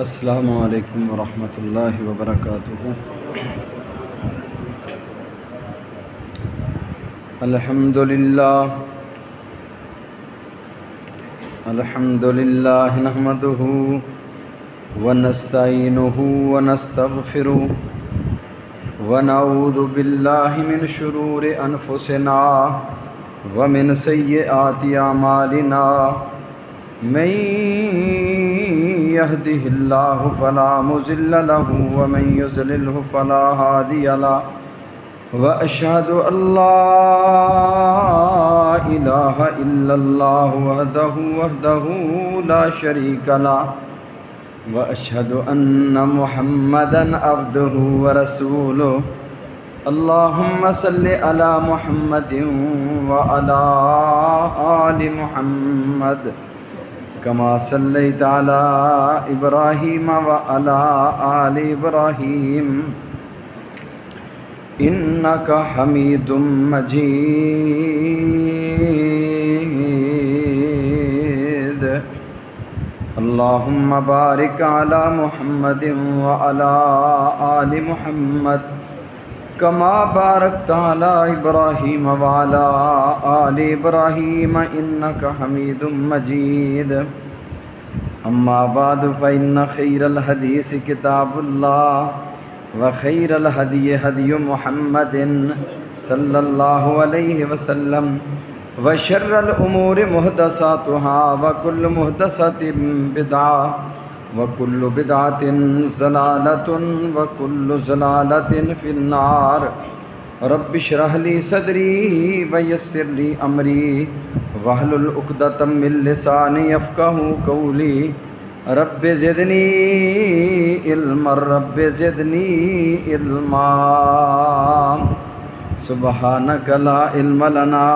السلام علیکم ورحمۃ اللہ وبرکاتہ۔ الحمد للہ نحمدہ ونستعینہ ونستغفرہ ونعوذ باللہ من شرور انفسنا ومن سیئات اعمالنا من يهده الله فلا مضل له ومن يضلل فلا هادي له وأشهد أن لا إله إلا الله وحده لا شريك له وأشهد أن محمدا عبده ورسوله اللهم صل على محمد وعلى آل محمد كما صليت على إبراهيم وعلى آل إبراهيم إنك حميد مجيد اللهم بارك على محمد وعلى آل محمد كما باركت على إبراهيم وعلى آل إبراهيم إنك حميد مجيد أما بعد فإن خير الحديث كتاب الله وخير الهدي هدي محمد صلى الله عليه وسلم وشر الأمور محدثاتها وكل محدثة بدعة وكل بدعة ضلالة وكل ضلالة في النار رب اشرح لي صدري ويسر لي أمري واحلل عقدة من لساني يفقهوا قولي رب زدني علما رب زدني علما سبحانك لا علم لنا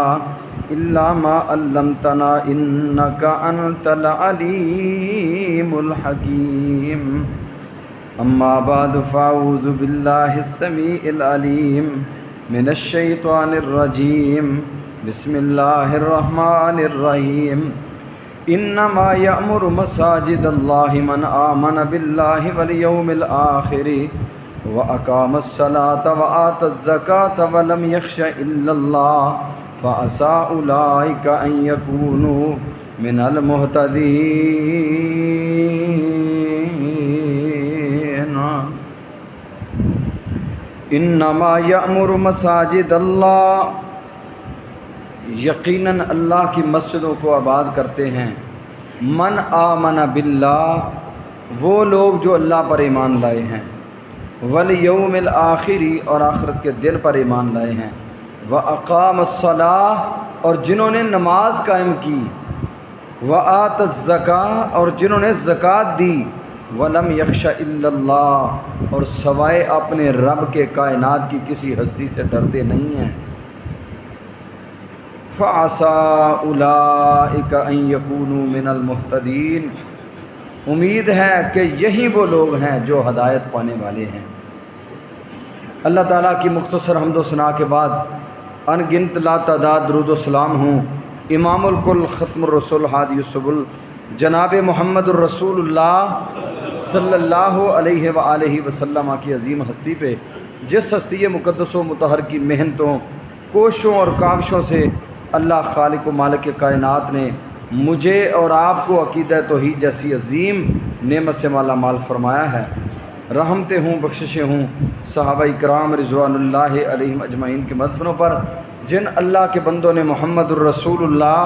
إلا ما علمتنا إنك أنت العليم الحكيم أما بعد فأعوذ بالله السميع العليم من الشيطان الرجيم بسم الله الرحمن الرحيم إنما يأمر مساجد الله من آمن بالله واليوم الآخر وأقام الصلاة وآتى الزكاة ولم يخش إلا الله فعسى أولئك أن يكونوا من المهتدين إنما يأمر مساجد الله یقیناً اللہ کی مسجدوں کو آباد کرتے ہیں من آمن باللہ وہ لوگ جو اللہ پر ایمان لائے ہیں والیوم الآخری اور آخرت کے دن پر ایمان لائے ہیں وَأَقَامَ الصَّلَاةَ اور جنہوں نے نماز قائم کی وَآتَ الزَّكَاةَ اور جنہوں نے زکوٰۃ دی وَلَمْ يَخْشَ إِلَّا اللَّهَ اور سوائے اپنے رب کے کائنات کی کسی ہستی سے ڈرتے نہیں ہیں فَعَسَىٰ أُولَٰئِكَ أَن يَكُونُوا مِنَ الْمُهْتَدِينَ امید ہے کہ یہی وہ لوگ ہیں جو ہدایت پانے والے ہیں۔ اللہ تعالیٰ کی مختصر حمد و ثنا کے بعد ان گنت لا تعداد درود و سلام ہوں امام الکل ختم الرسول ہادی السبل جناب محمد الرسول اللہ صلی اللہ علیہ وآلہ وسلم کی عظیم ہستی پہ، جس ہستی مقدس و مطہر کی محنتوں، کوششوں اور کاوشوں سے اللہ خالق و مالک کائنات نے مجھے اور آپ کو عقیدہ توحید جیسی عظیم نعمت سے مالا مال فرمایا ہے۔ رحمتیں ہوں، بخششیں ہوں صحابہ کرام رضوان اللہ علیہم اجمعین کے مدفنوں پر، جن اللہ کے بندوں نے محمد الرسول اللہ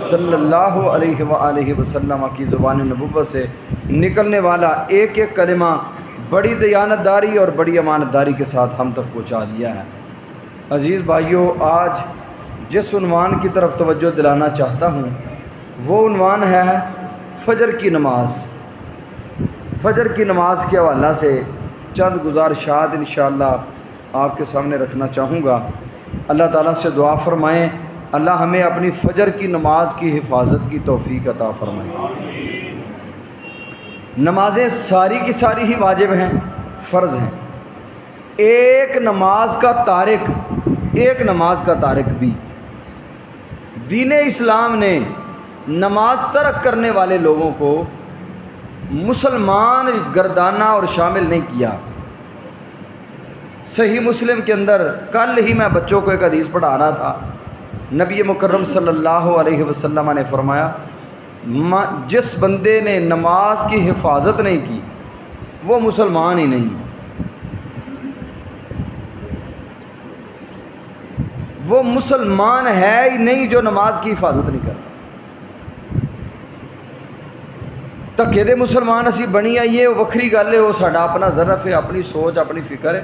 صلی اللہ علیہ وآلہ وسلم کی زبان نبوت سے نکلنے والا ایک ایک کلمہ بڑی دیانتداری اور بڑی امانت داری کے ساتھ ہم تک پہنچا دیا ہے۔ عزیز بھائیوں، آج جس عنوان کی طرف توجہ دلانا چاہتا ہوں وہ عنوان ہے فجر کی نماز۔ فجر کی نماز کے حوالہ سے چند گزارشات انشاءاللہ آپ کے سامنے رکھنا چاہوں گا۔ اللہ تعالیٰ سے دعا فرمائیں اللہ ہمیں اپنی فجر کی نماز کی حفاظت کی توفیق عطا فرمائیں۔ نمازیں ساری کی ساری ہی واجب ہیں، فرض ہیں۔ ایک نماز کا تارک بھی دین اسلام نے نماز ترک کرنے والے لوگوں کو مسلمان گردانہ اور شامل نہیں کیا۔ صحیح مسلم کے اندر کل ہی میں بچوں کو ایک حدیث پڑھا رہا تھا، نبی مکرم صلی اللہ علیہ وسلم نے فرمایا جس بندے نے نماز کی حفاظت نہیں کی وہ مسلمان ہی نہیں، وہ مسلمان ہے ہی نہیں جو نماز کی حفاظت نہیں کرتا۔ ਧੱਕੇ ਦੇ ਮੁਸਲਮਾਨ ਅਸੀਂ ਬਣੀ ਆਈਏ وہ ਵੱਖری ਗੱਲ ہے، وہ ਸਾਡਾ ਆਪਣਾ ظرف ہے، اپنی سوچ اپنی فکر ہے،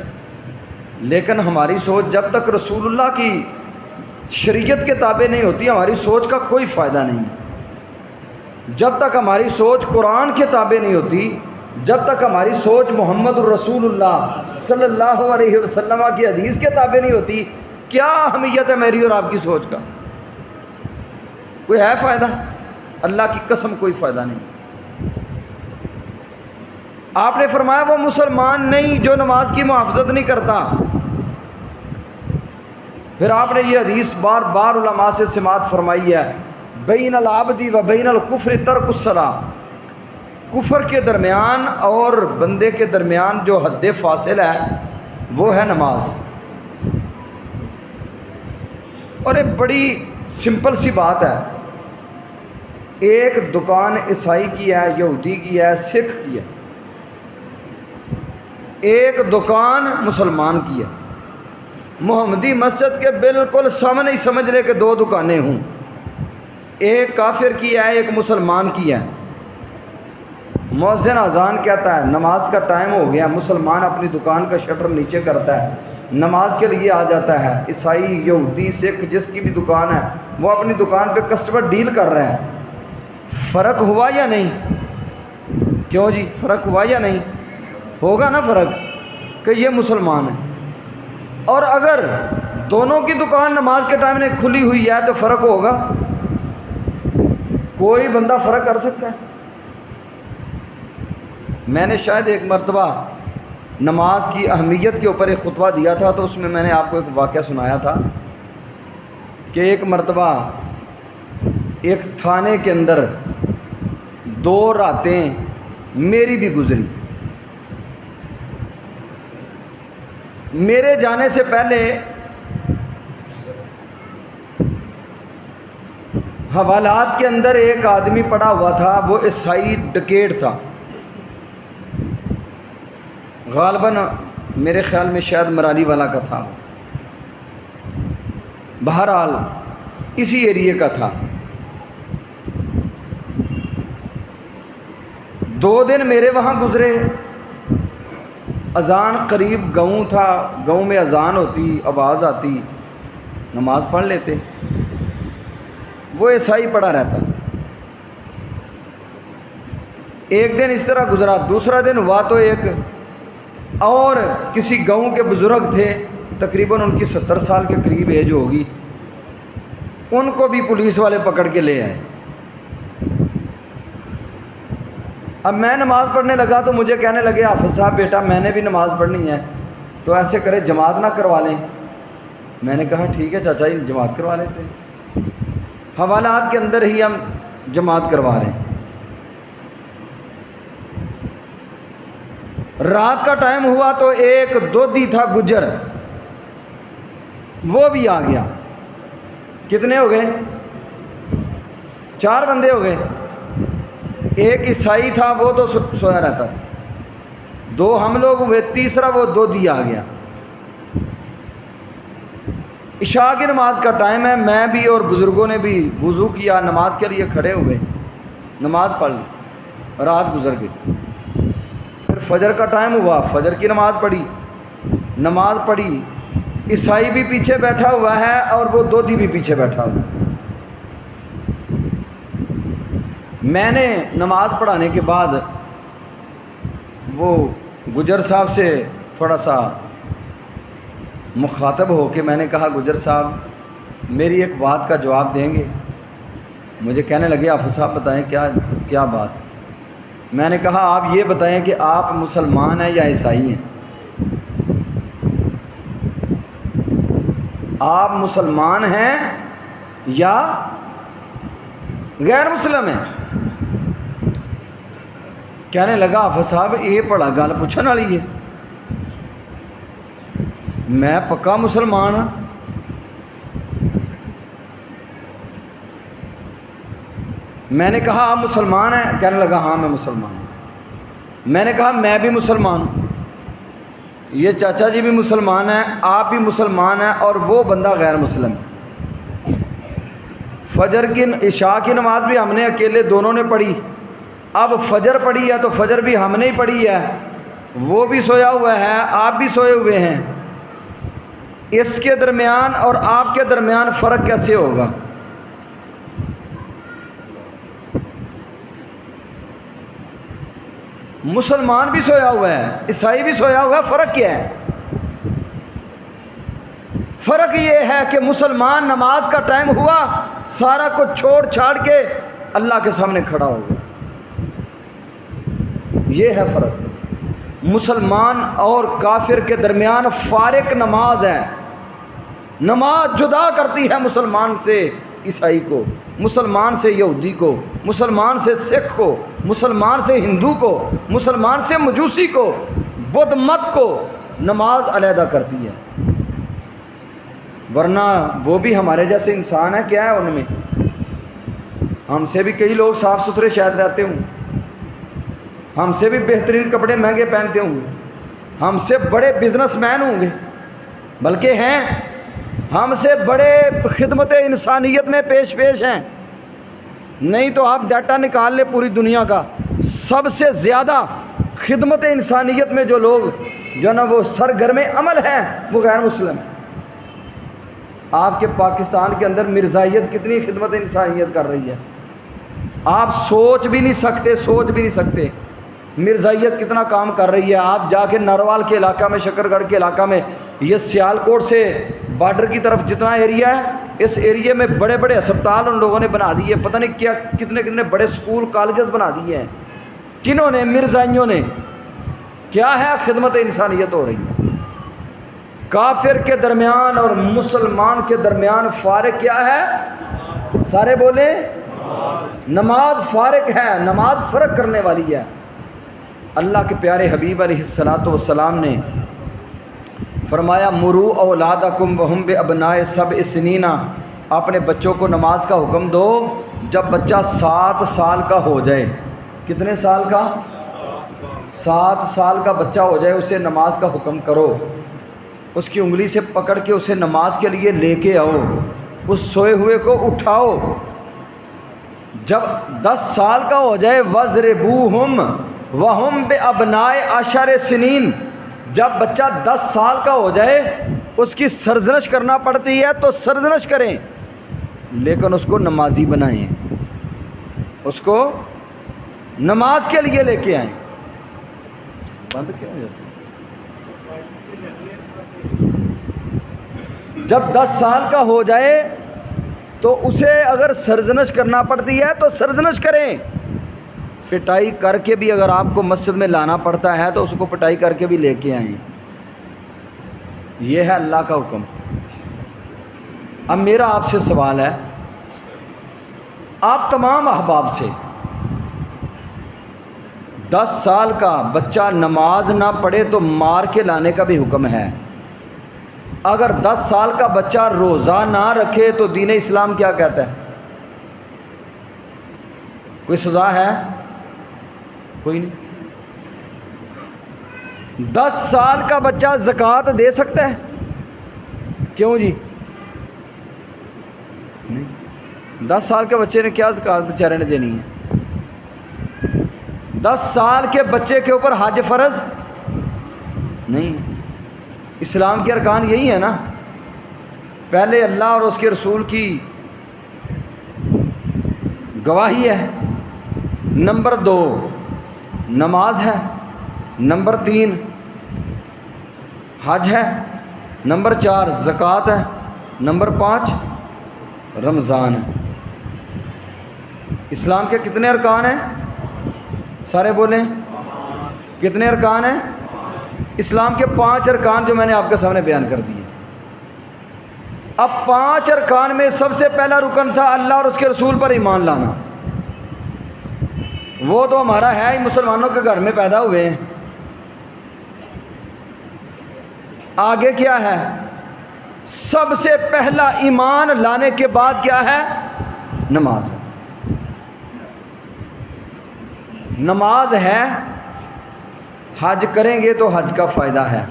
لیکن ہماری سوچ جب تک رسول اللہ کی شریعت کے تابع نہیں ہوتی ہماری سوچ کا کوئی فائدہ نہیں ہے۔ جب تک ہماری سوچ قرآن کے تابع نہیں ہوتی، جب تک ہماری سوچ محمد الرسول اللہ صلی اللہ علیہ وسلم کی حدیث کے تابع نہیں ہوتی، کیا اہمیت ہے میری اور آپ کی سوچ کا؟ کوئی ہے فائدہ؟ اللہ کی قسم کوئی فائدہ نہیں۔ آپ نے فرمایا وہ مسلمان نہیں جو نماز کی محافظت نہیں کرتا۔ پھر آپ نے یہ حدیث بار بار علماء سے سماعت فرمائی ہے، بین العبد و بین الکفر ترک الصلاۃ، کفر کے درمیان اور بندے کے درمیان جو حد فاصل ہے وہ ہے نماز۔ اور ایک بڑی سمپل سی بات ہے، ایک دکان عیسائی کی ہے، یہودی کی ہے، سکھ کی ہے، ایک دکان مسلمان کی ہے۔ محمدی مسجد کے بالکل سامنے ہی سمجھ لے کہ دو دکانیں ہوں، ایک کافر کی ہے ایک مسلمان کی ہے۔ مؤذن اذان کہتا ہے نماز کا ٹائم ہو گیا، مسلمان اپنی دکان کا شٹر نیچے کرتا ہے، نماز کے لیے آ جاتا ہے۔ عیسائی یہودی سکھ جس کی بھی دکان ہے وہ اپنی دکان پہ کسٹمر ڈیل کر رہے ہیں۔ فرق ہوا یا نہیں؟ کیوں جی فرق ہوا یا نہیں؟ ہوگا نا فرق کہ یہ مسلمان ہے، اور اگر دونوں کی دکان نماز کے ٹائم میں کھلی ہوئی ہے تو فرق ہوگا؟ کوئی بندہ فرق کر سکتا ہے؟ میں نے شاید ایک مرتبہ نماز کی اہمیت کے اوپر ایک خطبہ دیا تھا، تو اس میں نے آپ کو ایک واقعہ سنایا تھا کہ ایک مرتبہ ایک تھانے کے اندر 2 راتیں میری بھی گزری۔ میرے جانے سے پہلے حوالات کے اندر ایک آدمی پڑا ہوا تھا، وہ عیسائی ڈکیٹ تھا، غالباً میرے خیال میں شاید مرالی والا کا تھا، بہرحال اسی ایریے کا تھا۔ 2 دن میرے وہاں گزرے، اذان قریب گاؤں تھا، گاؤں میں اذان ہوتی، آواز آتی، نماز پڑھ لیتے، وہ عیسائی پڑا رہتا۔ ایک دن اس طرح گزرا، دوسرا دن ہوا تو ایک اور کسی گاؤں کے بزرگ تھے، تقریباً ان کی 70 سال کے قریب ایج ہوگی، ان کو بھی پولیس والے پکڑ کے لے آئے۔ اب میں نماز پڑھنے لگا تو مجھے کہنے لگے حافظ صاحب بیٹا میں نے بھی نماز پڑھنی ہے، تو ایسے کرے جماعت نہ کروا لیں۔ میں نے کہا ٹھیک ہے چاچا جی جماعت کروا لیتے ہیں، حوالات کے اندر ہی ہم جماعت کروا رہے ہیں۔ رات کا ٹائم ہوا تو ایک دودھی تھا گجر، وہ بھی آ گیا۔ کتنے ہو گئے؟ 4 بندے ہو گئے۔ ایک عیسائی تھا وہ تو سویا رہتا تھا، 2 ہم لوگ ہوئے، تیسرا وہ دودھی آ گیا۔ عشاء کی نماز کا ٹائم ہے، میں بھی اور بزرگوں نے بھی وضو کیا، نماز کے لیے کھڑے ہوئے، نماز پڑھ لی، رات گزر گئی۔ پھر فجر کا ٹائم ہوا، فجر کی نماز پڑھی، نماز پڑھی، عیسائی بھی پیچھے بیٹھا ہوا ہے اور وہ دودھی بھی پیچھے بیٹھا ہوا ہے۔ میں نے نماز پڑھانے کے بعد وہ گجر صاحب سے تھوڑا سا مخاطب ہو کے میں نے کہا گجر صاحب میری ایک بات کا جواب دیں گے؟ مجھے کہنے لگے حافظ صاحب بتائیں کیا بات؟ میں نے کہا آپ یہ بتائیں کہ آپ مسلمان ہیں یا عیسائی ہیں؟ آپ مسلمان ہیں یا غیر مسلم ہیں؟ کہنے لگا حافظ صاحب یہ بڑا گل پوچھنے والی ہے، میں پکا مسلمان ہاں۔ میں نے کہا آپ مسلمان ہیں؟ کہنے لگا ہاں میں مسلمان ہوں۔ میں نے کہا میں بھی مسلمان ہوں، یہ چاچا جی بھی مسلمان ہیں، آپ بھی مسلمان ہیں، اور وہ بندہ غیر مسلم ہے۔ فجر کی عشاء کی نماز بھی ہم نے اکیلے دونوں نے پڑھی، اب فجر پڑھی ہے تو فجر بھی ہم نے ہی پڑھی ہے، وہ بھی سویا ہوا ہے، آپ بھی سوئے ہوئے ہیں، اس کے درمیان اور آپ کے درمیان فرق کیسے ہوگا؟ مسلمان بھی سویا ہوا ہے، عیسائی بھی سویا ہوا ہے، فرق کیا ہے؟ فرق یہ ہے کہ مسلمان نماز کا ٹائم ہوا سارا کچھ چھوڑ چھاڑ کے اللہ کے سامنے کھڑا ہو گیا، یہ ہے فرق۔ مسلمان اور کافر کے درمیان فارق نماز ہے، نماز جدا کرتی ہے مسلمان سے عیسائی کو، مسلمان سے یہودی کو، مسلمان سے سکھ کو، مسلمان سے ہندو کو، مسلمان سے مجوسی کو، بدھ مت کو، نماز علیحدہ کرتی ہے۔ ورنہ وہ بھی ہمارے جیسے انسان ہے، کیا ہے ان میں؟ ہم سے بھی کئی لوگ صاف ستھرے شاید رہتے ہوں، ہم سے بھی بہترین کپڑے مہنگے پہنتے ہوں گے، ہم سے بڑے بزنس مین ہوں گے، بلکہ ہیں ہم سے بڑے خدمت انسانیت میں پیش ہیں۔ نہیں تو آپ ڈیٹا نکال لیں پوری دنیا کا، سب سے زیادہ خدمت انسانیت میں جو لوگ جو نا وہ سرگرم عمل ہیں وہ غیر مسلم ہیں۔ آپ کے پاکستان کے اندر مرزائیت کتنی خدمت انسانیت کر رہی ہے، آپ سوچ بھی نہیں سکتے مرزائیت کتنا کام کر رہی ہے۔ آپ جا کے نروال کے علاقہ میں، شکر گڑھ کے علاقہ میں، یہ سیالکوٹ سے بارڈر کی طرف جتنا ایریا ہے، اس ایریے میں بڑے بڑے ہسپتال ان لوگوں نے بنا دیے، پتہ نہیں کیا کتنے بڑے سکول کالجز بنا دیے ہیں، کنہوں نے؟ مرزائیوں نے۔ کیا ہے؟ خدمت انسانیت ہو رہی ہے۔ کافر کے درمیان اور مسلمان کے درمیان فارق کیا ہے؟ سارے بولیں نماز فارق ہے، نماز فرق کرنے والی ہے۔ اللہ کے پیارے حبیب علیہ الصلاۃ والسلام نے فرمایا مرو اولادکم وہم بابناء سبع سنین، اپنے بچوں کو نماز کا حکم دو جب بچہ 7 سال کا ہو جائے۔ کتنے سال کا؟ 7 سال کا بچہ ہو جائے اسے نماز کا حکم کرو، اس کی انگلی سے پکڑ کے اسے نماز کے لیے لے کے آؤ، اس سوئے ہوئے کو اٹھاؤ۔ جب 10 سال کا ہو جائے وَضْرِبُوهُمْ وَهُمْ بِأَبْنَاءِ 10 سنین، جب بچہ 10 سال کا ہو جائے اس کی سرزنش کرنا پڑتی ہے تو سرزنش کریں، لیکن اس کو نمازی بنائیں، اس کو نماز کے لیے لے کے آئیں۔ بند کیا ہو جاتا ہے؟ جب 10 سال کا ہو جائے تو اسے اگر سرزنش کرنا پڑتی ہے تو سرزنش کریں، پٹائی کر کے بھی اگر آپ کو مسجد میں لانا پڑتا ہے تو اس کو پٹائی کر کے بھی لے کے آئیں۔ یہ ہے اللہ کا حکم۔ اب میرا آپ سے سوال ہے، آپ تمام احباب سے، 10 سال کا بچہ نماز نہ پڑھے تو مار کے لانے کا بھی حکم ہے، اگر 10 سال کا بچہ روزہ نہ رکھے تو دین اسلام کیا کہتا ہے؟ کوئی سزا ہے؟ کوئی نہیں۔ 10 سال کا بچہ زکوٰۃ دے سکتا ہے؟ کیوں جی؟ نہیں۔ 10 سال کے بچے نے کیا زکوٰۃ بیچارے نے دینی ہے؟ 10 سال کے بچے کے اوپر حج فرض نہیں۔ اسلام کے ارکان یہی ہے نا، پہلے اللہ اور اس کے رسول کی گواہی ہے، نمبر 2 نماز ہے، نمبر 3 حج ہے، نمبر 4 زکوٰۃ ہے، نمبر 5 رمضان ہے۔ اسلام کے کتنے ارکان ہیں؟ سارے بولیں کتنے ارکان ہیں؟ اسلام کے 5 ارکان جو میں نے آپ کے سامنے بیان کر دیے۔ اب 5 ارکان میں سب سے پہلا رکن تھا اللہ اور اس کے رسول پر ایمان لانا۔ وہ تو ہمارا ہے ہی، مسلمانوں کے گھر میں پیدا ہوئے ہیں۔ آگے کیا ہے؟ سب سے پہلا ایمان لانے کے بعد کیا ہے؟ نماز۔ نماز ہے، حج کریں گے تو حج کا فائدہ ہے،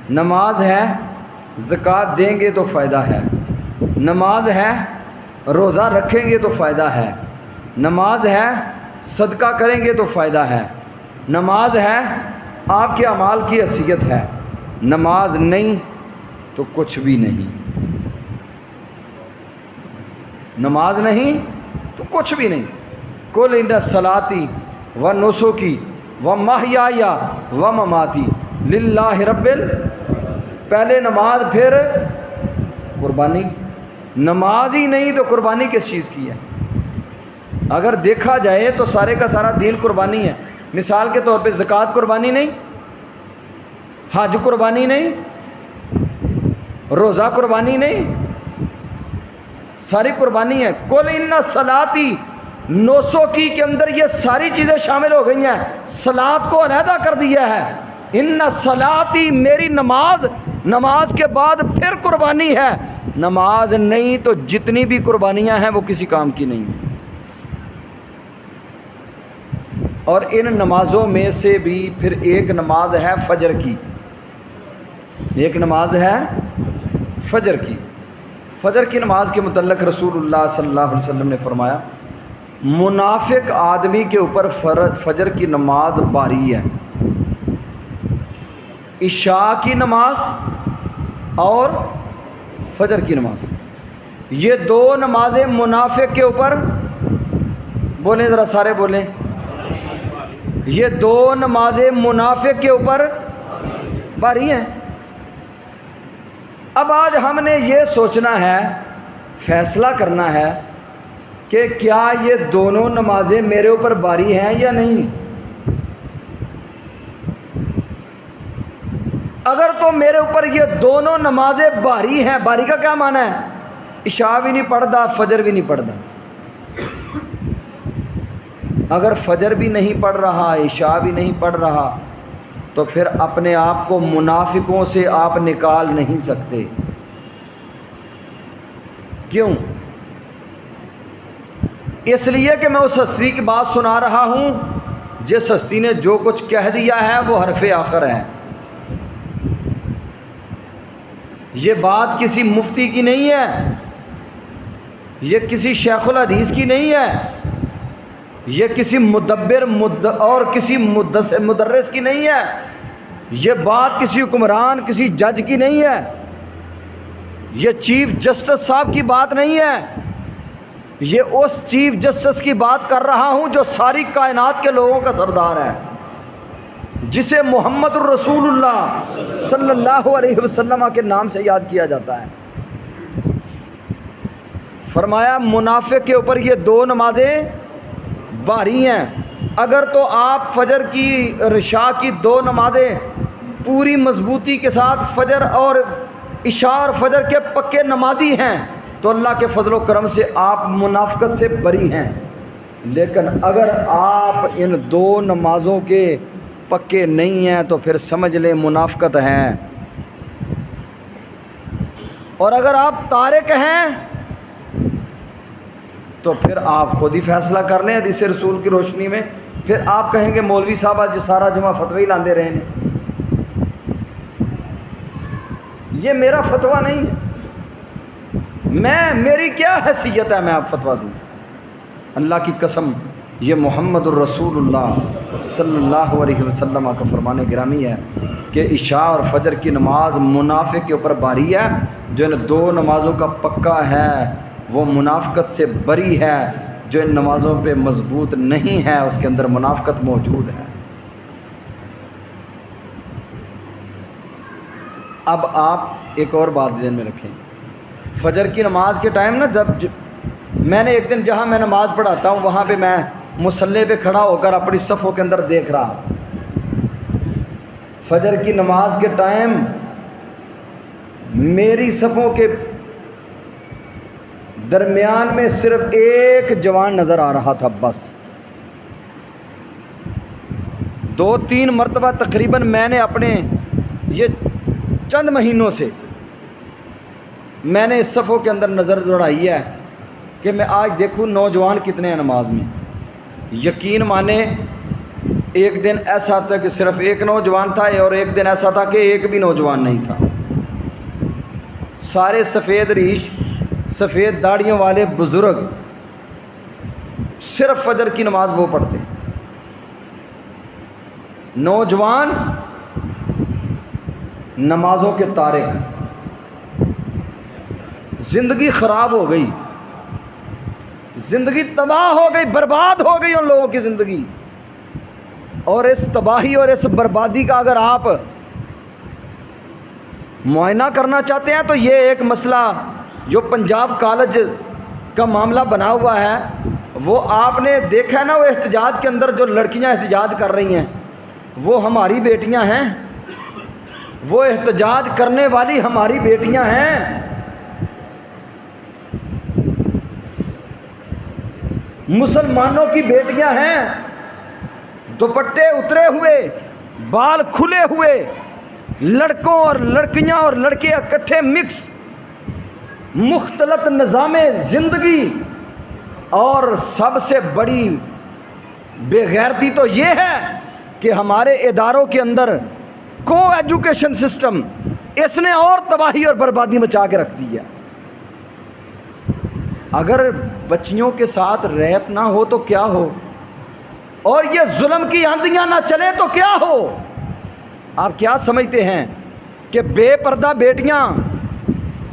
نماز ہے، زکوٰۃ دیں گے تو فائدہ ہے، نماز ہے، روزہ رکھیں گے تو فائدہ ہے، نماز ہے، صدقہ کریں گے تو فائدہ ہے، نماز ہے، آپ کے اعمال کی حیثیت ہے، نماز نہیں تو کچھ بھی نہیں، نماز نہیں تو کچھ بھی نہیں۔ قل ان صلاتی و نسکی و محیای و مماتی للہ رب پہلے نماز پھر قربانی۔ نماز ہی نہیں تو قربانی کس چیز کی ہے؟ اگر دیکھا جائے تو سارے کا سارا دین قربانی ہے۔ مثال کے طور پہ زکوٰۃ قربانی نہیں، حج قربانی نہیں، روزہ قربانی نہیں، ساری قربانی ہے۔ قل ان صلاتی 900 کے اندر یہ ساری چیزیں شامل ہو گئی ہیں، صلات کو علیحدہ کر دیا ہے۔ ان صلاتی میری نماز، نماز کے بعد پھر قربانی ہے، نماز نہیں تو جتنی بھی قربانیاں ہیں وہ کسی کام کی نہیں ہیں۔ اور ان نمازوں میں سے بھی پھر ایک نماز ہے فجر کی، ایک نماز ہے فجر کی۔ فجر کی نماز کے متعلق رسول اللہ صلی اللہ علیہ وسلم نے فرمایا منافق آدمی کے اوپر فجر کی نماز باری ہے۔ عشاء کی نماز اور فجر کی نماز، یہ دو نمازیں منافق کے اوپر، بولیں ذرا سارے بولیں، یہ دو نمازیں منافق کے اوپر باری ہیں۔ اب آج ہم نے یہ سوچنا ہے، فیصلہ کرنا ہے کہ کیا یہ دونوں نمازیں میرے اوپر باری ہیں یا نہیں۔ اگر تو میرے اوپر یہ دونوں نمازیں باری ہیں، باری کا کیا معنی ہے؟ عشاء بھی نہیں پڑھتا، فجر بھی نہیں پڑھتا۔ اگر فجر بھی نہیں پڑھ رہا، عشاء بھی نہیں پڑھ رہا، تو پھر اپنے آپ کو منافقوں سے آپ نکال نہیں سکتے۔ کیوں؟ اس لیے کہ میں اس ہستی کی بات سنا رہا ہوں جس ہستی نے جو کچھ کہہ دیا ہے وہ حرف آخر ہے۔ یہ بات کسی مفتی کی نہیں ہے، یہ کسی شیخ الحدیث کی نہیں ہے، یہ کسی مدبر اور کسی مدرس کی نہیں ہے، یہ بات کسی حکمران کسی جج کی نہیں ہے، یہ چیف جسٹس صاحب کی بات نہیں ہے، یہ اس چیف جسٹس کی بات کر رہا ہوں جو ساری کائنات کے لوگوں کا سردار ہے، جسے محمد الرسول اللہ صلی اللہ علیہ وسلم کے نام سے یاد کیا جاتا ہے۔ فرمایا منافق کے اوپر یہ دو نمازیں باری ہیں۔ اگر تو آپ فجر کی عشاء کی دو نمازیں پوری مضبوطی کے ساتھ فجر اور عشاء اور فجر کے پکے نمازی ہیں تو اللہ کے فضل و کرم سے آپ منافقت سے بری ہیں، لیکن اگر آپ ان دو نمازوں کے پکے نہیں ہیں تو پھر سمجھ لیں منافقت ہیں۔ اور اگر آپ تارک ہیں تو پھر آپ خود ہی فیصلہ کر لیں حدیث رسول کی روشنی میں۔ پھر آپ کہیں گے مولوی صاحب آج سارا جمعہ فتوی لاندے رہے ہیں، یہ میرا فتویٰ نہیں ہے، میری کیا حیثیت ہے میں آپ فتویٰ دوں؟ اللہ کی قسم یہ محمد الرسول اللہ صلی اللہ علیہ وسلم کا فرمان گرامی ہے کہ عشاء اور فجر کی نماز منافق کے اوپر باری ہے۔ جو ان دو نمازوں کا پکا ہے وہ منافقت سے بری ہے، جو ان نمازوں پہ مضبوط نہیں ہے اس کے اندر منافقت موجود ہے۔ اب آپ ایک اور بات ذہن میں رکھیں، فجر کی نماز کے ٹائم نا، جب میں نے ایک دن جہاں میں نماز پڑھاتا ہوں وہاں پہ میں مصلی پہ کھڑا ہو کر اپنی صفوں کے اندر دیکھ رہا، فجر کی نماز کے ٹائم میری صفوں کے درمیان میں صرف ایک جوان نظر آ رہا تھا، بس 2-3 مرتبہ تقریباً میں نے اپنے یہ چند مہینوں سے میں نے اس صفوں کے اندر نظر دوڑائی ہے کہ میں آج دیکھوں نوجوان کتنے ہیں نماز میں. یقین مانے ایک دن ایسا تھا کہ صرف ایک نوجوان تھا اور ایک دن ایسا تھا کہ ایک بھی نوجوان نہیں تھا. سارے سفید ریش سفید داڑھیوں والے بزرگ صرف فجر کی نماز وہ پڑھتے. نوجوان نمازوں کے تارک. زندگی خراب ہو گئی, زندگی تباہ ہو گئی, برباد ہو گئی ان لوگوں کی زندگی. اور اس تباہی اور اس بربادی کا اگر آپ معائنہ کرنا چاہتے ہیں تو یہ ایک مسئلہ جو پنجاب کالج کا معاملہ بنا ہوا ہے, وہ آپ نے دیکھا ہے نا, وہ احتجاج کے اندر جو لڑکیاں احتجاج کر رہی ہیں وہ ہماری بیٹیاں ہیں, وہ احتجاج کرنے والی ہماری بیٹیاں ہیں. مسلمانوں کی بیٹیاں ہیں, دوپٹے اترے ہوئے, بال کھلے ہوئے, لڑکوں اور لڑکیاں اور لڑکے اکٹھے مکس, مختلط نظام زندگی. اور سب سے بڑی بے غیرتی تو یہ ہے کہ ہمارے اداروں کے اندر کو ایجوکیشن سسٹم اس نے اور تباہی اور بربادی مچا کے رکھ دی ہے. اگر بچیوں کے ساتھ ریپ نہ ہو تو کیا ہو, اور یہ ظلم کی آندیاں نہ چلے تو کیا ہو. آپ کیا سمجھتے ہیں کہ بے پردہ بیٹیاں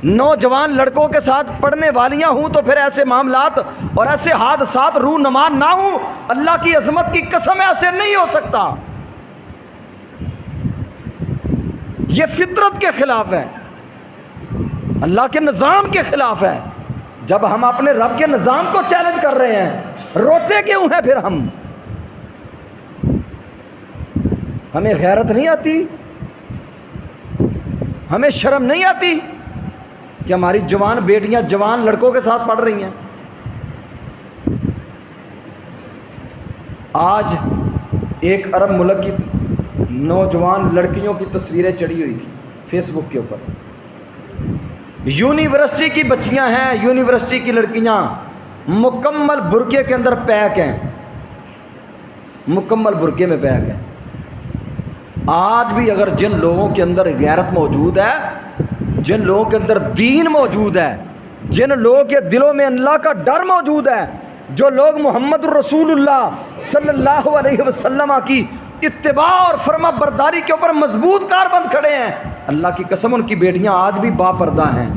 نوجوان لڑکوں کے ساتھ پڑھنے والیاں ہوں تو پھر ایسے معاملات اور ایسے حادثات رونما نہ ہوں؟ اللہ کی عظمت کی قسم ایسے نہیں ہو سکتا. یہ فطرت کے خلاف ہے, اللہ کے نظام کے خلاف ہے. جب ہم اپنے رب کے نظام کو چیلنج کر رہے ہیں روتے کیوں ہیں پھر ہم؟ ہمیں غیرت نہیں آتی, ہمیں شرم نہیں آتی کہ ہماری جوان بیٹیاں جوان لڑکوں کے ساتھ پڑھ رہی ہیں؟ آج ایک عرب ملک کی نوجوان لڑکیوں کی تصویریں چڑھی ہوئی تھی فیس بک کے اوپر. یونیورسٹی کی بچیاں ہیں, یونیورسٹی کی لڑکیاں مکمل برقعے کے اندر پیک ہیں, مکمل برقعے میں پیک ہیں. آج بھی اگر جن لوگوں کے اندر غیرت موجود ہے, جن لوگوں کے اندر دین موجود ہے, جن لوگوں کے دلوں میں اللہ کا ڈر موجود ہے, جو لوگ محمد رسول اللہ صلی اللہ علیہ وسلم کی اتباع اور فرما برداری کے اوپر مضبوط کاربند کھڑے ہیں, اللہ کی قسم ان کی بیٹیاں آج بھی با پردہ ہیں,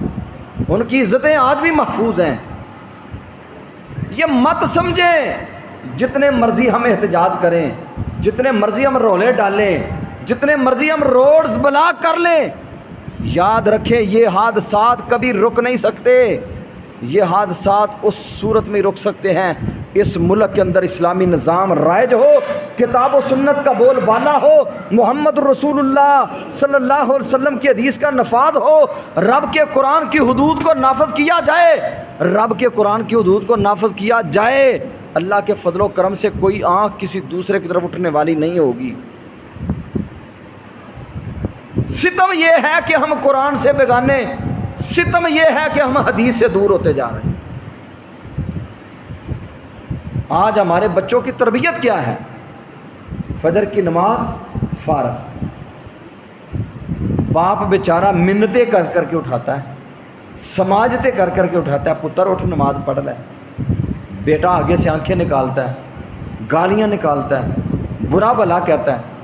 ان کی عزتیں آج بھی محفوظ ہیں. یہ مت سمجھیں جتنے مرضی ہم احتجاج کریں, جتنے مرضی ہم رولے ڈالیں, جتنے مرضی ہم روڈز بلاک کر لیں, یاد رکھیں یہ حادثات کبھی رک نہیں سکتے. یہ حادثات اس صورت میں رک سکتے ہیں اس ملک کے اندر اسلامی نظام رائج ہو, کتاب و سنت کا بول بالا ہو, محمد رسول اللہ صلی اللہ علیہ وسلم کی حدیث کا نفاذ ہو, رب کے قرآن کی حدود کو نافذ کیا جائے, رب کے قرآن کی حدود کو نافذ کیا جائے. اللہ کے فضل و کرم سے کوئی آنکھ کسی دوسرے کی طرف اٹھنے والی نہیں ہوگی. ستم یہ ہے کہ ہم قرآن سے بیگانے, ستم یہ ہے کہ ہم حدیث سے دور ہوتے جا رہے ہیں. آج ہمارے بچوں کی تربیت کیا ہے؟ فجر کی نماز فارغ, باپ بیچارہ منتیں کر کر کے اٹھاتا ہے, سماجتیں کر کر کے اٹھاتا ہے, پتر اٹھ نماز پڑھ لے. بیٹا آگے سے آنکھیں نکالتا ہے, گالیاں نکالتا ہے, برا بھلا کہتا ہے.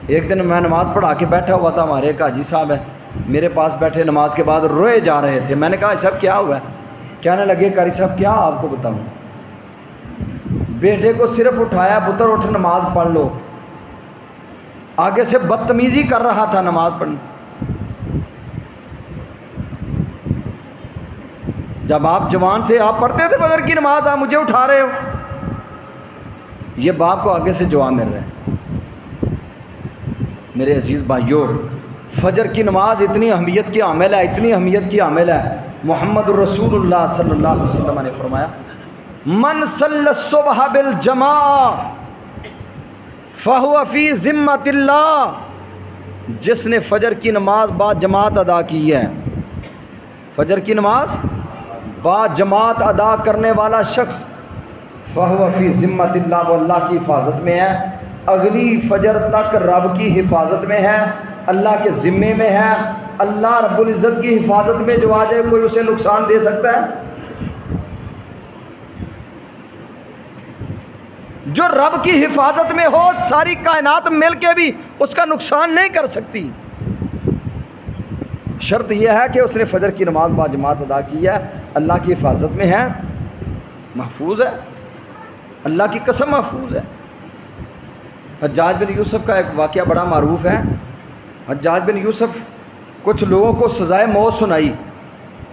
ایک دن میں نماز پڑھا کے بیٹھا ہوا تھا, ہمارے ایک حاجی صاحب ہیں میرے پاس بیٹھے, نماز کے بعد روئے جا رہے تھے. میں نے کہا صاحب کیا ہوا ہے؟ کہنے لگے قاری صاحب کیا آپ کو بتاؤں, بیٹے کو صرف اٹھایا, پتر اٹھ نماز پڑھ لو, آگے سے بدتمیزی کر رہا تھا نماز پڑھنے. جب آپ جوان تھے آپ پڑھتے تھے فجر کی نماز, آپ مجھے اٹھا رہے ہو. یہ باپ کو آگے سے جواب مل رہا ہے. میرے عزیز بھائیوں, فجر کی نماز اتنی اہمیت کی عامل ہے, اتنی اہمیت کی عامل ہے. محمد رسول اللہ صلی اللہ علیہ وسلم نے فرمایا من صلی الصبح بالجماع فَهُوَ فِي ذِمَّةِ اللَّهِ، جس نے فجر کی نماز با جماعت ادا کی ہے، فجر کی نماز با جماعت ادا کرنے والا شخص فَهُوَ فِي ذِمَّةِ اللَّهِ، وہ اللہ کی حفاظت میں ہے، اگلی فجر تک رب کی حفاظت میں ہے، اللہ کے ذمے میں ہے۔ اللہ رب العزت کی حفاظت میں جو آ جائے کوئی اسے نقصان دے سکتا ہے؟ جو رب کی حفاظت میں ہو ساری کائنات مل کے بھی اس کا نقصان نہیں کر سکتی۔ شرط یہ ہے کہ اس نے فجر کی نماز با جماعت ادا کی ہے، اللہ کی حفاظت میں ہے، محفوظ ہے، اللہ کی قسم محفوظ ہے۔ حجاج بن یوسف کا ایک واقعہ بڑا معروف ہے۔ حجاج بن یوسف کچھ لوگوں کو سزائے موت سنائی،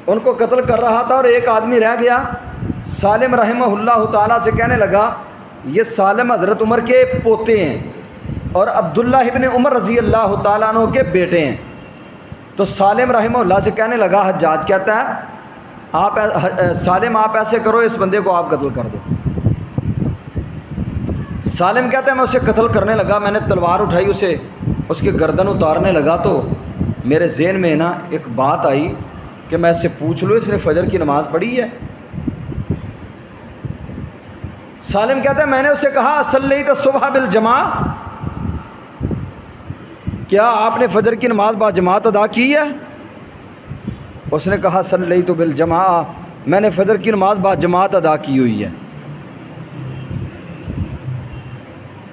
ان کو قتل کر رہا تھا اور ایک آدمی رہ گیا۔ سالم رحمہ اللہ تعالیٰ سے کہنے لگا، یہ سالم حضرت عمر کے پوتے ہیں اور عبداللہ ابن عمر رضی اللہ تعالیٰ عنہ کے بیٹے ہیں۔ تو سالم رحمہ اللہ سے کہنے لگا، حجاج کہتا ہے سالم آپ ایسے کرو، اس بندے کو آپ قتل کر دو۔ سالم کہتا ہے میں اسے قتل کرنے لگا، میں نے تلوار اٹھائی، اسے اس کی گردن اتارنے لگا تو میرے ذہن میں نا ایک بات آئی کہ میں اس سے پوچھ لوں اس نے فجر کی نماز پڑھی ہے؟ سالم کہتا ہے میں نے اسے کہا صلیت الصبح بالجماع، کیا آپ نے فجر کی نماز با جماعت ادا کی ہے؟ اس نے کہا صلیت بالجماع، میں نے فجر کی نماز با جماعت ادا کی ہوئی ہے۔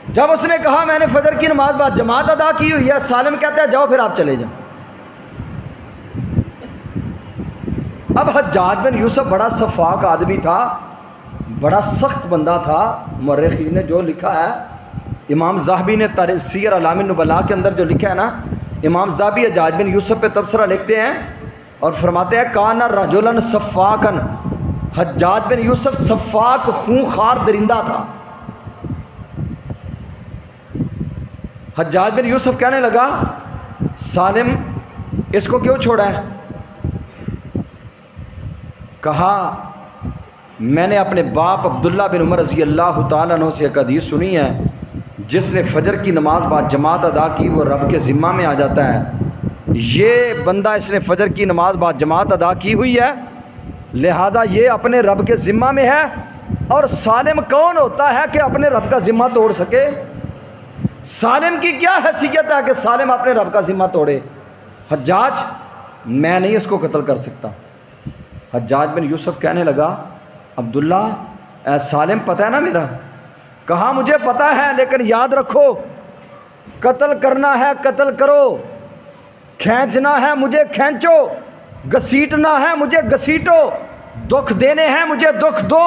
جب اس نے کہا میں نے فجر کی نماز با جماعت ادا کی ہوئی ہے، سالم کہتا ہے جاؤ پھر آپ چلے جاؤ۔ اب حجاج بن یوسف بڑا شفاق آدمی تھا، بڑا سخت بندہ تھا۔ مورخین نے جو لکھا ہے، امام ذہبی نے سیر اعلام النبلاء کے اندر جو لکھا ہے نا، امام ذہبی حجاج بن یوسف پہ تبصرہ لکھتے ہیں اور فرماتے ہیں کان رجلا صفاقا، حجاج بن یوسف صفاق خونخوار درندہ تھا۔ حجاج بن یوسف کہنے لگا سالم اس کو کیوں چھوڑا ہے؟ کہا میں نے اپنے باپ عبداللہ بن عمر رضی اللہ تعالیٰ عنہ سے ایک حدیث سنی ہے، جس نے فجر کی نماز با جماعت ادا کی وہ رب کے ذمہ میں آ جاتا ہے۔ یہ بندہ اس نے فجر کی نماز با جماعت ادا کی ہوئی ہے، لہذا یہ اپنے رب کے ذمہ میں ہے۔ اور سالم کون ہوتا ہے کہ اپنے رب کا ذمہ توڑ سکے؟ سالم کی کیا حیثیت ہے کہ سالم اپنے رب کا ذمہ توڑے؟ حجاج میں نہیں اس کو قتل کر سکتا۔ حجاج بن یوسف کہنے لگا عبداللہ اے سالم پتہ ہے نا میرا؟ کہا مجھے پتہ ہے، لیکن یاد رکھو قتل کرنا ہے قتل کرو، کھینچنا ہے مجھے کھینچو، گھسیٹنا ہے مجھے گھسیٹو، دکھ دینے ہیں مجھے دکھ دو،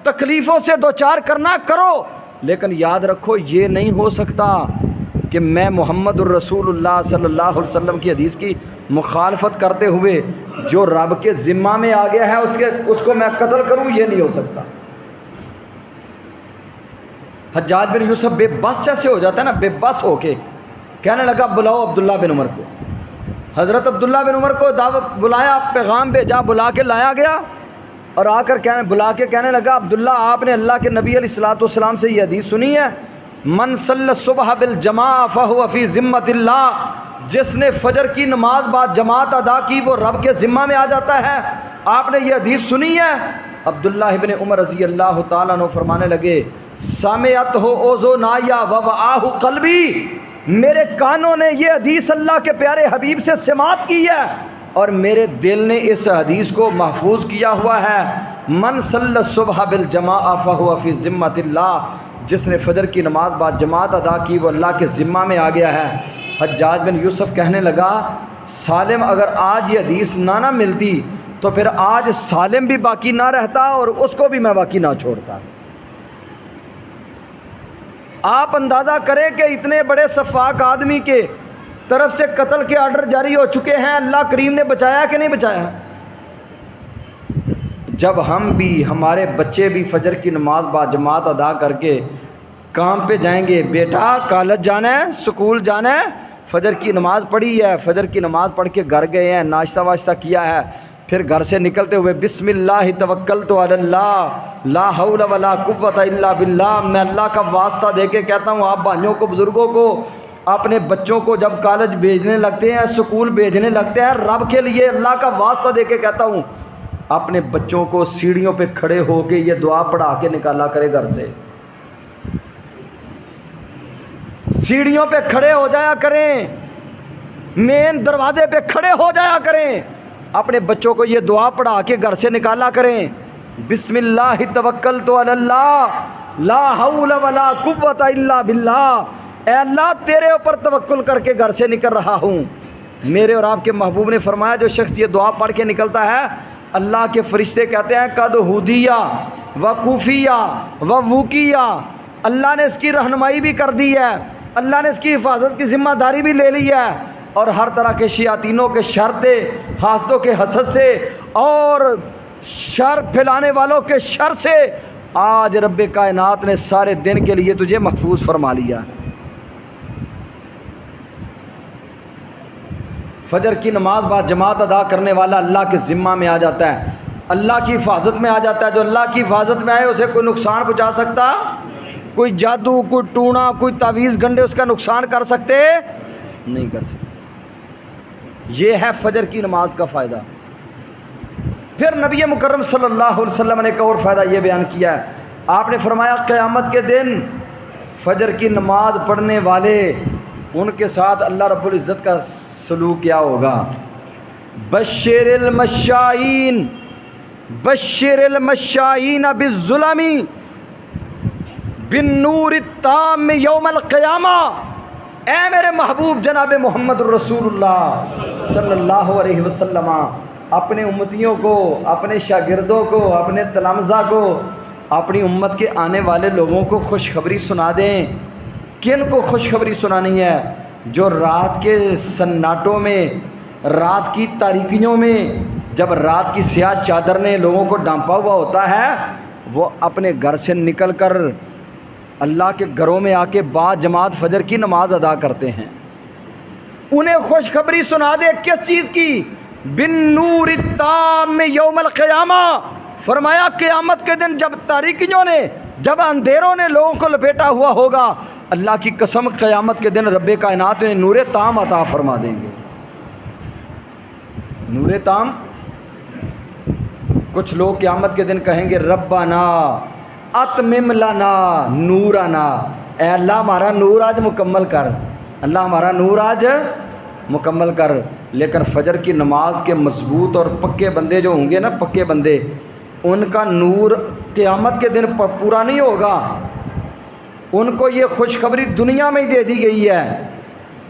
تکلیفوں سے دوچار کرنا کرو، لیکن یاد رکھو یہ نہیں ہو سکتا کہ میں محمد الرسول اللہ صلی اللہ علیہ وسلم کی حدیث کی مخالفت کرتے ہوئے جو رب کے ذمہ میں آ گیا ہے اس کو میں قتل کروں، یہ نہیں ہو سکتا۔ حجاج بن یوسف بے بس جیسے ہو جاتا ہے نا، بے بس ہو کے کہنے لگا بلاؤ عبداللہ بن عمر کو۔ حضرت عبداللہ بن عمر کو دعوت بلایا، پیغام بھیجا، بلا کے لایا گیا اور آ کر بلا کے کہنے لگا عبداللہ آپ نے اللہ کے نبی علیہ الصلوۃ والسلام سے یہ حدیث سنی ہے من صلی الصبح بالجماع فہو فی ذمۃ اللہ، جس نے فجر کی نماز بعد جماعت ادا کی وہ رب کے ذمہ میں آ جاتا ہے، آپ نے یہ حدیث سنی ہے؟ عبداللہ ابن عمر رضی اللہ تعالیٰ عنہ فرمانے لگے سمعتہ اذنایا ووعاہ قلبی، میرے کانوں نے یہ حدیث اللہ کے پیارے حبیب سے سماعت کی ہے اور میرے دل نے اس حدیث کو محفوظ کیا ہوا ہے۔ من صلی الصبح بالجماع فہو فی ذمۃ اللہ، جس نے فجر کی نماز بعد جماعت ادا کی وہ اللہ کے ذمہ میں آ گیا ہے۔ حجاج بن یوسف کہنے لگا سالم اگر آج یہ حدیث نہ ملتی تو پھر آج سالم بھی باقی نہ رہتا اور اس کو بھی میں باقی نہ چھوڑتا۔ آپ اندازہ کریں کہ اتنے بڑے شفاق آدمی کے طرف سے قتل کے آرڈر جاری ہو چکے ہیں، اللہ کریم نے بچایا کہ نہیں بچایا؟ جب ہم بھی ہمارے بچے بھی فجر کی نماز با جماعت ادا کر کے کام پہ جائیں گے، بیٹا کالج جانا ہے، سکول جانا ہے، فجر کی نماز پڑھی ہے، فجر کی نماز پڑھ کے گھر گئے ہیں، ناشتہ واشتہ کیا ہے، پھر گھر سے نکلتے ہوئے بسم اللہ توکلت علی اللہ لا حول ولا قوت الا باللہ، میں اللہ کا واسطہ دے کے کہتا ہوں آپ بھائیوں کو، بزرگوں کو، اپنے بچوں کو جب کالج بھیجنے لگتے ہیں، سکول بھیجنے لگتے ہیں، رب کے لیے اللہ کا واسطہ دے کے کہتا ہوں اپنے بچوں کو سیڑھیوں پہ کھڑے ہو کے یہ دعا پڑھا کے نکالا کرے گھر سے، سیڑھیوں پہ کھڑے ہو جایا کریں، مین دروازے پہ کھڑے ہو جایا کریں، اپنے بچوں کو یہ دعا پڑھا کے گھر سے نکالا کریں، بسم اللہ توکلت علی اللہ لا حول ولا قوت الا باللہ، اے اللہ تیرے اوپر توکل کر کے گھر سے نکل رہا ہوں۔ میرے اور آپ کے محبوب نے فرمایا جو شخص یہ دعا پڑھ کے نکلتا ہے، اللہ کے فرشتے کہتے ہیں قد ہدیہ و کوفیہ و وقیہ، اللہ نے اس کی رہنمائی بھی کر دی ہے، اللہ نے اس کی حفاظت کی ذمہ داری بھی لے لی ہے، اور ہر طرح کے شیاطینوں کے شر سے، حاسدوں کے حسد سے، اور شر پھیلانے والوں کے شر سے آج رب کائنات نے سارے دن کے لیے تجھے محفوظ فرما لیا۔ فجر کی نماز با جماعت ادا کرنے والا اللہ کے ذمہ میں آ جاتا ہے، اللہ کی حفاظت میں آ جاتا ہے۔ جو اللہ کی حفاظت میں آئے اسے کوئی نقصان پہنچا سکتا، کوئی جادو، کوئی ٹونا، کوئی تعویذ گنڈے اس کا نقصان کر سکتے نہیں کر سکتے۔ یہ ہے فجر کی نماز کا فائدہ۔ پھر نبی مکرم صلی اللہ علیہ وسلم نے ایک اور فائدہ یہ بیان کیا ہے، آپ نے فرمایا قیامت کے دن فجر کی نماز پڑھنے والے، ان کے ساتھ اللہ رب العزت کا سلوک کیا ہوگا؟ بشر المشائین، بشر المشائین بالظلم بالنور التام یوم القیامہ۔ اے میرے محبوب جناب محمد الرسول اللہ صلی اللہ علیہ وسلم اپنے امتیوں کو، اپنے شاگردوں کو، اپنے تلامذہ کو، اپنی امت کے آنے والے لوگوں کو خوشخبری سنا دیں۔ کن کو خوشخبری سنانی ہے؟ جو رات کے سناٹوں میں، رات کی تاریکیوں میں، جب رات کی سیاہ چادر نے لوگوں کو ڈھانپا ہوا ہوتا ہے، وہ اپنے گھر سے نکل کر اللہ کے گھروں میں آ کے با جماعت فجر کی نماز ادا کرتے ہیں۔ انہیں خوشخبری سنا دے کس چیز کی؟ بالنور التام یوم القیامہ۔ فرمایا قیامت کے دن جب تاریکیوں نے، جب اندھیروں نے لوگوں کو لپیٹا ہوا ہوگا، اللہ کی قسم قیامت کے دن رب کائنات نے نور تام عطا فرما دیں گے۔ نور تام، کچھ لوگ قیامت کے دن کہیں گے ربنا اتمم لنا نورنا، اے اللہ ہمارا نور آج مکمل کر، اللہ ہمارا نور آج مکمل کر۔ لیکن فجر کی نماز کے مضبوط اور پکے بندے جو ہوں گے نا، پکے بندے، ان کا نور قیامت کے دن پورا نہیں ہوگا۔ ان کو یہ خوشخبری دنیا میں ہی دے دی گئی ہے۔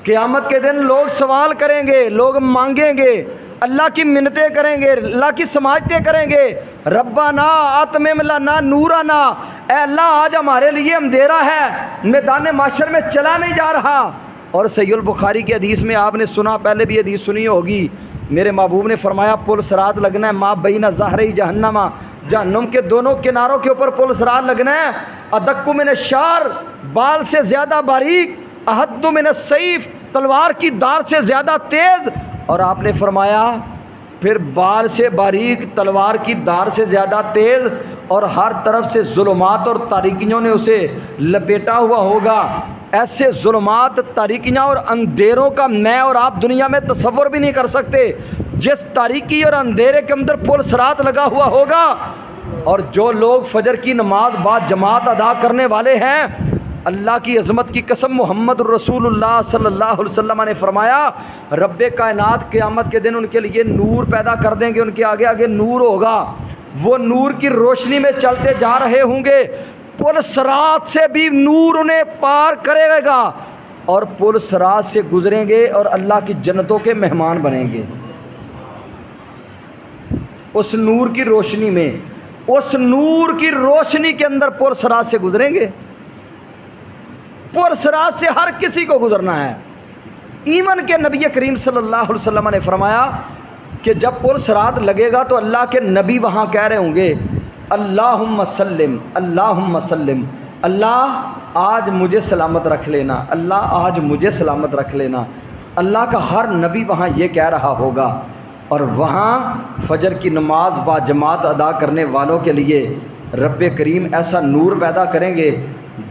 قیامت کے دن لوگ سوال کریں گے، لوگ مانگیں گے، اللہ کی منتیں کریں گے، اللہ کی سماجتیں کریں گے، ربنا اتمم لنا نورنا، اے اللہ آج ہمارے لیے اندھیرا ہے، میدان محشر میں چلا نہیں جا رہا۔ اور صحیح البخاری کی حدیث میں آپ نے سنا، پہلے بھی حدیث سنی ہوگی، میرے محبوب نے فرمایا پل صراط لگنا ہے، ما بین ظہرئی جہنم، جہنم کے دونوں کناروں کے اوپر پل صراط لگنا ہے، ادق من الشعر، بال سے زیادہ باریک، احد من السیف، تلوار کی دار سے زیادہ تیز۔ اور آپ نے فرمایا پھر بال سے باریک، تلوار کی دار سے زیادہ تیز، اور ہر طرف سے ظلمات اور تاریکیوں نے اسے لپیٹا ہوا ہوگا۔ ایسے ظلمات، تاریکیاں اور اندھیروں کا میں اور آپ دنیا میں تصور بھی نہیں کر سکتے۔ جس تاریکی اور اندھیرے کے اندر پل صراط لگا ہوا ہوگا، اور جو لوگ فجر کی نماز با جماعت ادا کرنے والے ہیں، اللہ کی عظمت کی قسم محمد الرسول اللہ صلی اللہ علیہ وسلم نے فرمایا رب کائنات قیامت کے دن ان کے لیے نور پیدا کر دیں گے، ان کے آگے آگے نور ہوگا، وہ نور کی روشنی میں چلتے جا رہے ہوں گے، پل صراط سے بھی نور انہیں پار کرے گا، اور پل صراط سے گزریں گے اور اللہ کی جنتوں کے مہمان بنیں گے۔ اس نور کی روشنی میں، اس نور کی روشنی کے اندر پل صراط سے گزریں گے۔ پل صراط سے ہر کسی کو گزرنا ہے۔ ایمن کے نبی کریم صلی اللہ علیہ وسلم نے فرمایا کہ جب پل صراط لگے گا تو اللہ کے نبی وہاں کہہ رہے ہوں گے اللہم سلم، اللہم سلم، اللہ آج مجھے سلامت رکھ لینا، اللہ آج مجھے سلامت رکھ لینا۔ اللہ کا ہر نبی وہاں یہ کہہ رہا ہوگا، اور وہاں فجر کی نماز با جماعت ادا کرنے والوں کے لیے رب کریم ایسا نور پیدا کریں گے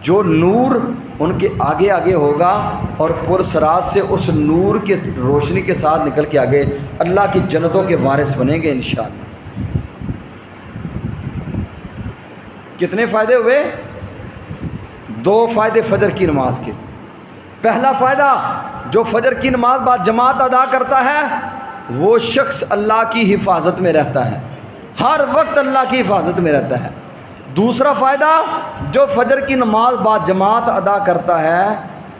جو نور ان کے آگے آگے ہوگا، اور پرسرات سے اس نور کی روشنی کے ساتھ نکل کے آگے اللہ کی جنتوں کے وارث بنیں گے انشاءاللہ۔ کتنے فائدے ہوئے؟ 2 فائدے فجر کی نماز کے۔ پہلا فائدہ، جو فجر کی نماز با جماعت ادا کرتا ہے وہ شخص اللہ کی حفاظت میں رہتا ہے، ہر وقت اللہ کی حفاظت میں رہتا ہے۔ دوسرا فائدہ، جو فجر کی نماز با جماعت ادا کرتا ہے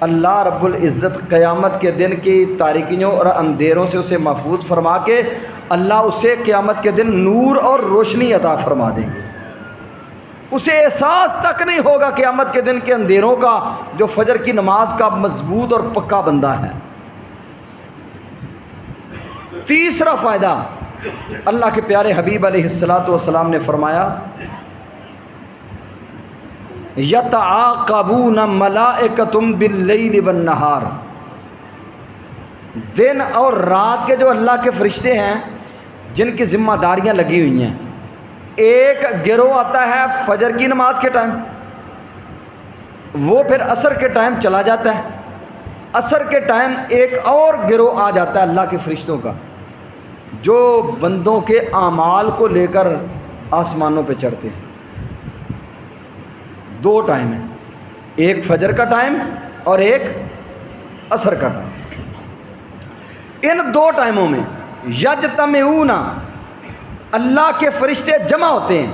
اللہ رب العزت قیامت کے دن کی تاریکیوں اور اندھیروں سے اسے محفوظ فرما کے اللہ اسے قیامت کے دن نور اور روشنی عطا فرما دیں گے۔ اسے احساس تک نہیں ہوگا قیامت کے دن کے اندھیروں کا، جو فجر کی نماز کا مضبوط اور پکا بندہ ہے۔ تیسرا فائدہ، اللہ کے پیارے حبیب علیہ الصلاۃ والسلام نے فرمایا یتعاقبون ملائکۃ باللیل والنہار، دن اور رات کے جو اللہ کے فرشتے ہیں جن کی ذمہ داریاں لگی ہوئی ہیں، ایک گروہ آتا ہے فجر کی نماز کے ٹائم، وہ پھر عصر کے ٹائم چلا جاتا ہے، عصر کے ٹائم ایک اور گروہ آ جاتا ہے اللہ کے فرشتوں کا، جو بندوں کے اعمال کو لے کر آسمانوں پہ چڑھتے ہیں۔ 2 ٹائم ہیں، ایک فجر کا ٹائم اور ایک عصر کا ٹائم۔ ان 2 ٹائموں میں یجتمعون، اللہ کے فرشتے جمع ہوتے ہیں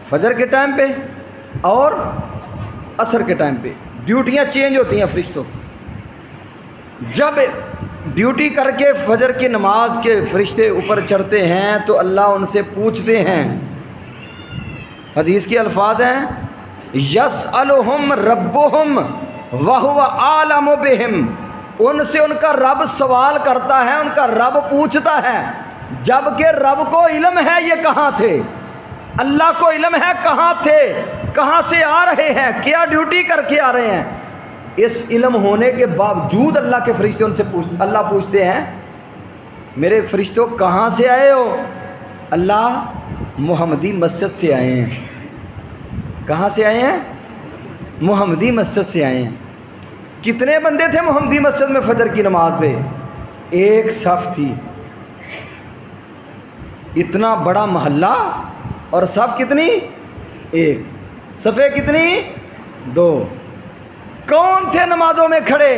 فجر کے ٹائم پہ اور عصر کے ٹائم پہ، ڈیوٹیاں چینج ہوتی ہیں فرشتوں کی۔ جب ڈیوٹی کر کے فجر کی نماز کے فرشتے اوپر چڑھتے ہیں تو اللہ ان سے پوچھتے ہیں، حدیث کے الفاظ ہیں یسألہم ربہم وہو اعلم بہم، ان سے ان کا رب سوال کرتا ہے، ان کا رب پوچھتا ہے، جبکہ رب کو علم ہے یہ کہاں تھے، اللہ کو علم ہے کہاں تھے، کہاں سے آ رہے ہیں، کیا ڈیوٹی کر کے آ رہے ہیں۔ اس علم ہونے کے باوجود اللہ کے فرشتے ان سے اللہ پوچھتے ہیں میرے فرشتوں کہاں سے آئے ہو؟ اللہ محمدی مسجد سے آئے ہیں۔ کہاں سے آئے ہیں؟ محمدی مسجد سے آئے ہیں۔ کتنے بندے تھے محمدی مسجد میں فجر کی نماز پہ؟ ایک صف تھی، اتنا بڑا محلہ اور صف کتنی؟ ایک، صفیں کتنی؟ 2۔ کون تھے نمازوں میں کھڑے؟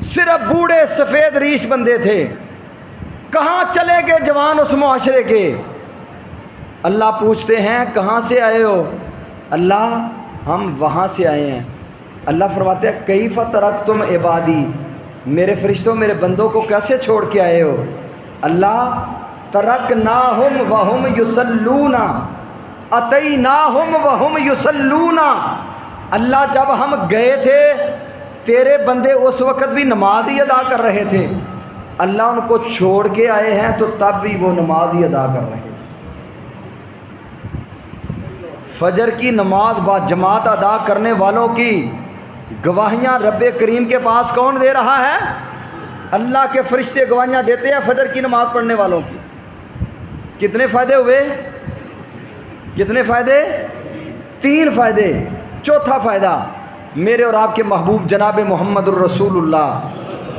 صرف بوڑھے سفید ریش بندے تھے۔ کہاں چلے گئے جوان اس معاشرے کے؟ اللہ پوچھتے ہیں کہاں سے آئے ہو؟ اللہ ہم وہاں سے آئے ہیں۔ اللہ فرماتے ہیں کیف ترکتم عبادی، میرے فرشتوں میرے بندوں کو کیسے چھوڑ کے آئے ہو؟ اللہ ترکناہم وہم یصلون اتیناہم وہم یصلون، اللہ جب ہم گئے تھے تیرے بندے اس وقت بھی نماز ہی ادا کر رہے تھے، اللہ ان کو چھوڑ کے آئے ہیں تو تب بھی وہ نماز ہی ادا کر رہے تھے۔ فجر کی نماز با جماعت ادا کرنے والوں کی گواہیاں رب کریم کے پاس کون دے رہا ہے؟ اللہ کے فرشتے گواہیاں دیتے ہیں فجر کی نماز پڑھنے والوں کی۔ کتنے فائدے ہوئے؟ کتنے فائدے؟ 3 فائدے۔ چوتھا فائدہ، میرے اور آپ کے محبوب جناب محمد الرسول اللہ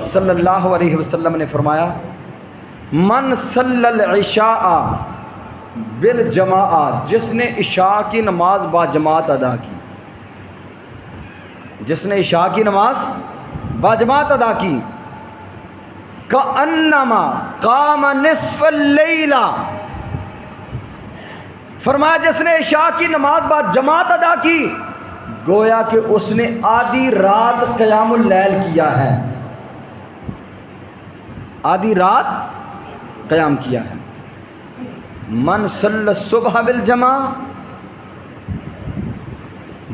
صلی اللہ علیہ وسلم نے فرمایا من صلی العشاء بالجماعہ، جس نے عشاء کی نماز با جماعت ادا کی، جس نے عشاء کی نماز با جماعت ادا کی، کأنما قام نصف اللیل، فرمایا جس نے عشاء کی نماز با جماعت ادا کی گویا کہ اس نے آدھی رات قیام اللیل کیا ہے، آدھی رات قیام کیا ہے۔ من صلی الصبح بالجماع،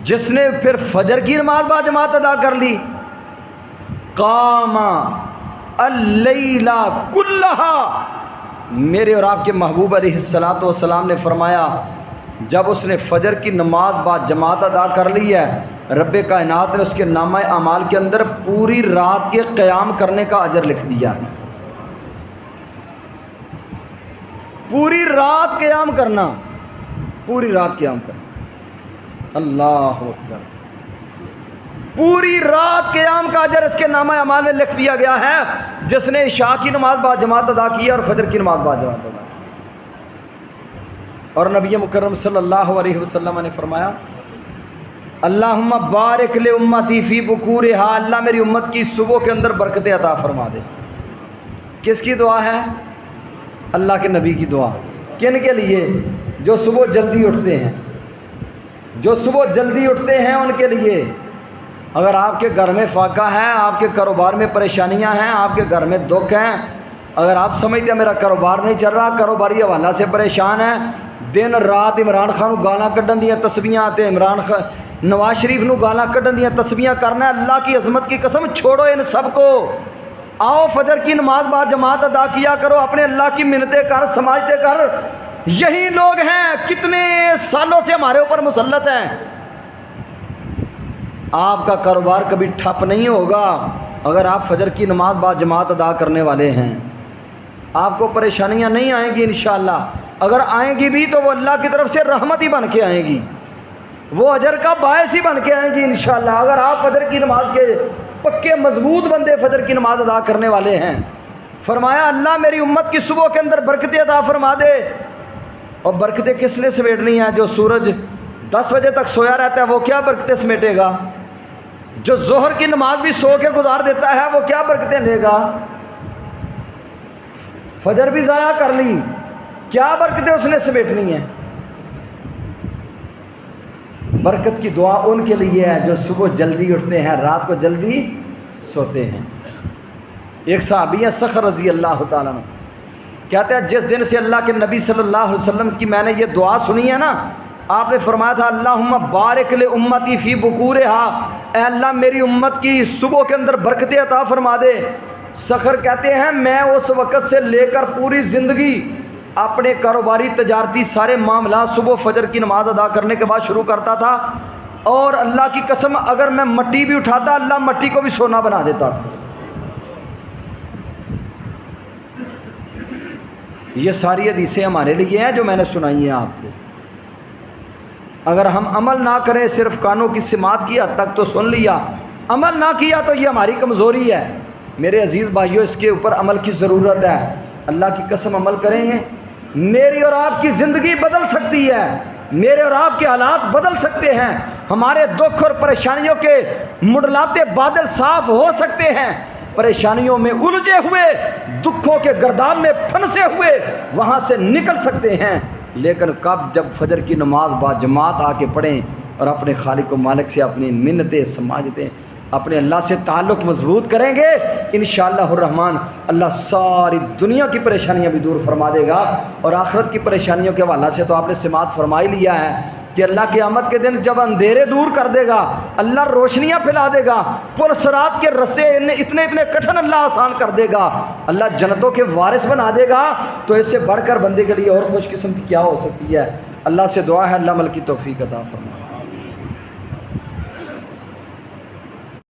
جس نے پھر فجر کی نماز با جماعت ادا کر لی، قام اللیل کلہا، میرے اور آپ کے محبوب علیہ الصلاۃ والسلام نے فرمایا جب اس نے فجر کی نماز با جماعت ادا کر لی ہے، رب کائنات نے اس کے نامہ اعمال کے اندر پوری رات کے قیام کرنے کا اجر لکھ دیا ہے۔ پوری رات قیام کرنا، پوری رات قیام کرنا، اللہ اکبر، پوری رات قیام کا اجر اس کے نامہ اعمال میں لکھ دیا گیا ہے، جس نے عشاء کی نماز با جماعت ادا کی اور فجر کی نماز با جماعت ادا کی۔ اور نبی مکرم صلی اللہ علیہ وسلم نے فرمایا اللہم بارک لامتی فی بکورہا، اللہ میری امت کی صبح کے اندر برکت عطا فرما دے۔ کس کی دعا ہے؟ اللہ کے نبی کی دعا۔ کن کے لیے؟ جو صبح جلدی اٹھتے ہیں، جو صبح جلدی اٹھتے ہیں ان کے لیے۔ اگر آپ کے گھر میں فاقہ ہے، آپ کے کاروبار میں پریشانیاں ہیں، آپ کے گھر میں دکھ ہیں، اگر آپ سمجھتے ہیں میرا کاروبار نہیں چل رہا، کاروباری حوالہ سے پریشان ہے، دن رات عمران خان کو گالاں کڈن دیاں تسبیحاں آتے، نواز شریف نو گالاں کڈن دیاں تسبیحاں کرنا ہے، اللہ کی عظمت کی قسم چھوڑو ان سب کو، آؤ فجر کی نماز با جماعت ادا کیا کرو، اپنے اللہ کی منتیں کر، سماجتیں کر۔ یہی لوگ ہیں کتنے سالوں سے ہمارے اوپر مسلط ہیں۔ آپ کا کاروبار کبھی ٹھپ نہیں ہوگا اگر آپ فجر کی نماز با جماعت ادا کرنے والے ہیں۔ آپ کو پریشانیاں نہیں آئیں گی انشاءاللہ، اگر آئیں گی بھی تو وہ اللہ کی طرف سے رحمت ہی بن کے آئیں گی، وہ اجر کا باعث ہی بن کے آئیں گی انشاءاللہ۔ اگر آپ فجر کی نماز کے پکے مضبوط بندے فجر کی نماز ادا کرنے والے ہیں، فرمایا اللہ میری امت کی صبح کے اندر برکتیں عطا فرما دے۔ اور برکتیں کس نے سمیٹنی ہیں؟ جو سورج 10 بجے تک سویا رہتا ہے وہ کیا برکتیں سمیٹے گا؟ جو ظہر کی نماز بھی سو کے گزار دیتا ہے وہ کیا برکتیں لے گا؟ فجر بھی ضائع کر لی، کیا برکتیں اس نے سمیٹنی ہیں؟ برکت کی دعا ان کے لیے ہے جو صبح جلدی اٹھتے ہیں، رات کو جلدی سوتے ہیں۔ ایک صحابی ہے سخر رضی اللہ تعالیٰ عنہ، کہتے ہیں جس دن سے اللہ کے نبی صلی اللہ علیہ وسلم کی میں نے یہ دعا سنی ہے نا، آپ نے فرمایا تھا اللہم بارک لامتی فی بکورہا، اے اللہ میری امت کی صبح کے اندر برکتیں عطا فرما دے۔ سخر کہتے ہیں میں اس وقت سے لے کر پوری زندگی اپنے کاروباری تجارتی سارے معاملات صبح فجر کی نماز ادا کرنے کے بعد شروع کرتا تھا، اور اللہ کی قسم اگر میں مٹی بھی اٹھاتا اللہ مٹی کو بھی سونا بنا دیتا تھا۔ یہ ساری حدیثیں ہمارے لیے ہیں جو میں نے سنائی ہیں آپ کو۔ اگر ہم عمل نہ کریں، صرف کانوں کی سماعت کی حد تک تو سن لیا، عمل نہ کیا تو یہ ہماری کمزوری ہے۔ میرے عزیز بھائیو اس کے اوپر عمل کی ضرورت ہے۔ اللہ کی قسم عمل کریں گے میری اور آپ کی زندگی بدل سکتی ہے، میرے اور آپ کے حالات بدل سکتے ہیں، ہمارے دکھ اور پریشانیوں کے مڈلاتے بادل صاف ہو سکتے ہیں، پریشانیوں میں الجھے ہوئے، دکھوں کے گرداب میں پھنسے ہوئے وہاں سے نکل سکتے ہیں، لیکن کب؟ جب فجر کی نماز با جماعت آ کے پڑھیں اور اپنے خالق و مالک سے اپنی منتیں سماجتیں اپنے اللہ سے تعلق مضبوط کریں گے، انشاءاللہ الرحمن اللہ ساری دنیا کی پریشانیاں بھی دور فرما دے گا۔ اور آخرت کی پریشانیوں کے حوالے سے تو آپ نے سماعت فرمائی لیا ہے کہ اللہ قیامت کے دن جب اندھیرے دور کر دے گا، اللہ روشنیاں پھیلا دے گا، پل صراط کے رستے اتنے کٹھن اللہ آسان کر دے گا، اللہ جنتوں کے وارث بنا دے گا، تو اس سے بڑھ کر بندے کے لیے اور خوش قسمتی کیا ہو سکتی ہے؟ اللہ سے دعا ہے اللہ عمل کی توفیق عطا فرمائے۔